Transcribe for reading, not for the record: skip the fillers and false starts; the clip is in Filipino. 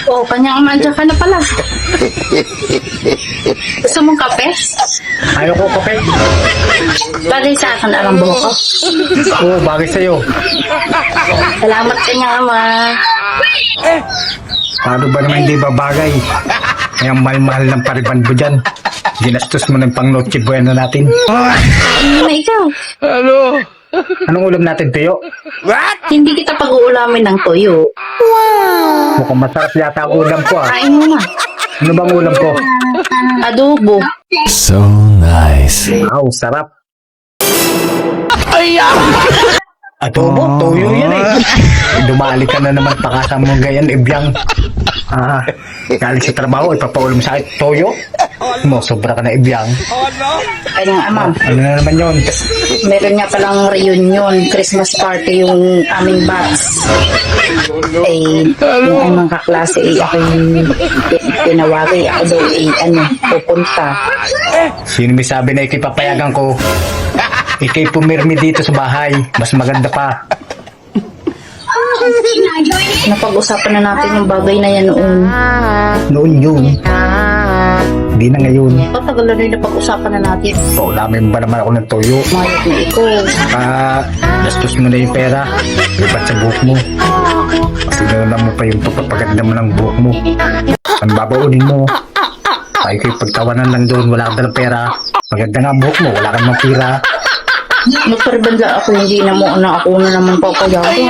Oo, kanyang mandya ka na pala. Gusto mong kape? Ayaw ko kape. Bagay sa akin na lang buhok ko. Oo, bagay sa'yo. Salamat kanyang ama. Paano ba naman hindi ba bagay? Kaya mahal-mahal ng pariban mo dyan. Ginastos mo ng pang noche buena natin. Ano na ikaw? Anong ulam natin, Tiyo? Hindi kita pag-uulamin ng toyo. Mukhang masarap yata ang ulam ko ah. Kain mo na. Ano bang ulam ko? Adobo. So nice. Wow, sarap. Adobo, toyo yan eh. Dumali ka na naman pakasang mo gayan, ibyang. Galing sa trabaho, ipapaulam sa akin, toyo. Mo, sobra ka na ibyang. Kanyang ama. Ano na naman yun? Meron nga palang reunion, Christmas party yung aming batch. Yung aming kaklase, ako yung tinawagay. Ako daw, pupunta. Sino may sabi na ikipapayagan ko? Ikay pumirmi dito sa bahay. Mas maganda pa. Napag-usapan na natin yung bagay na yan noon. Noon yun. Hindi na ngayon. Patagal na rin napag-usapan na natin. Paulamin ba naman ako ng toyo? Mayot na ikaw. Gastos mo na yung pera. Lipat sa buhok mo. Sinuna mo pa yung pagpapaganda mo ng buhok mo. Ang babaunin mo. Ay kayo pagtawanan lang doon. Wala ka ng pera. Maganda nga buhok mo. Wala kang mga pera. Nagparibanda ako, hindi na mo na ako na naman papayagan.